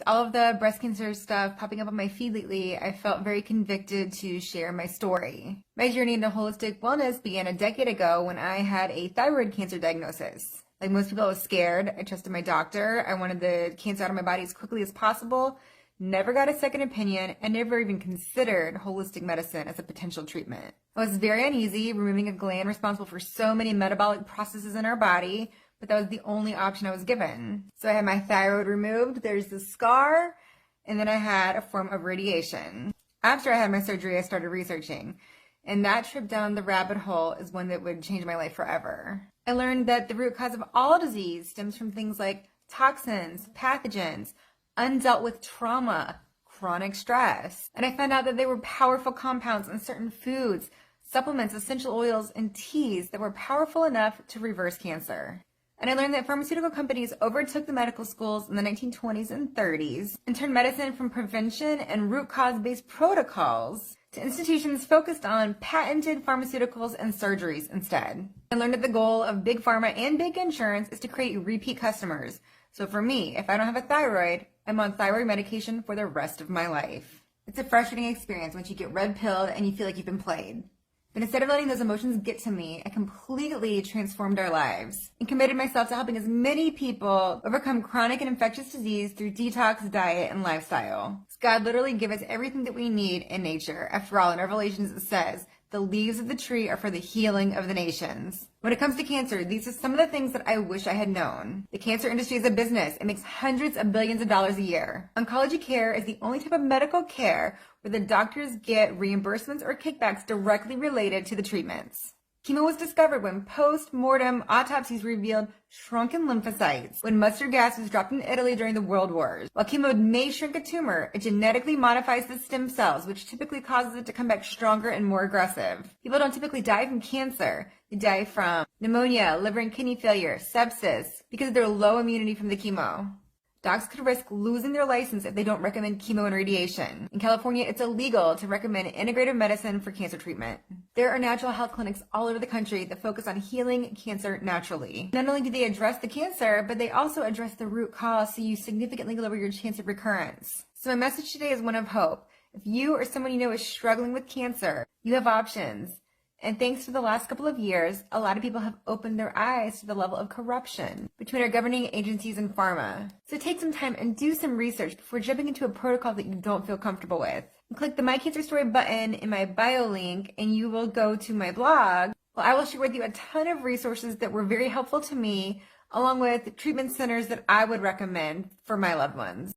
all of the breast cancer stuff popping up on my feed lately, I felt very convicted to share my story. My journey into holistic wellness began a decade ago when I had a thyroid cancer diagnosis. Like most people, I was scared. I trusted my doctor. I wanted the cancer out of my body as quickly as possible. Never got a second opinion, and never even considered holistic medicine as a potential treatment. I was very uneasy, removing a gland responsible for so many metabolic processes in our body, but that was the only option I was given. So I had my thyroid removed, there's the scar, and then I had a form of radiation. After I had my surgery, I started researching, and that trip down the rabbit hole is one that would change my life forever. I learned that the root cause of all disease stems from things like toxins, pathogens, undealt with trauma, chronic stress. And I found out that there were powerful compounds in certain foods, supplements, essential oils, and teas that were powerful enough to reverse cancer. And I learned that pharmaceutical companies overtook the medical schools in the 1920s and 30s and turned medicine from prevention and root cause-based protocols to institutions focused on patented pharmaceuticals and surgeries instead. I learned that the goal of big pharma and big insurance is to create repeat customers. So for me, if I don't have a thyroid, I'm on thyroid medication for the rest of my life. It's a frustrating experience once you get red-pilled and you feel like you've been played. But instead of letting those emotions get to me, I completely transformed our lives and committed myself to helping as many people overcome chronic and infectious disease through detox, diet, and lifestyle. God literally gave us everything that we need in nature. After all, in Revelations it says, the leaves of the tree are for the healing of the nations. When it comes to cancer, these are some of the things that I wish I had known. The cancer industry is a business. It makes hundreds of billions of dollars a year. Oncology care is the only type of medical care where the doctors get reimbursements or kickbacks directly related to the treatments. Chemo was discovered when post-mortem autopsies revealed shrunken lymphocytes when mustard gas was dropped in Italy during the World Wars. While chemo may shrink a tumor, it genetically modifies the stem cells, which typically causes it to come back stronger and more aggressive. People don't typically die from cancer. They die from pneumonia, liver and kidney failure, sepsis, because of their low immunity from the chemo. Docs could risk losing their license if they don't recommend chemo and radiation. In California, it's illegal to recommend integrative medicine for cancer treatment. There are natural health clinics all over the country that focus on healing cancer naturally. Not only do they address the cancer, but they also address the root cause so you significantly lower your chance of recurrence. So my message today is one of hope. If you or someone you know is struggling with cancer, you have options. And thanks to the last couple of years, a lot of people have opened their eyes to the level of corruption between our governing agencies and pharma. So take some time and do some research before jumping into a protocol that you don't feel comfortable with. And click the My Cancer Story button in my bio link and you will go to my blog. Well, I will share with you a ton of resources that were very helpful to me, along with treatment centers that I would recommend for my loved ones.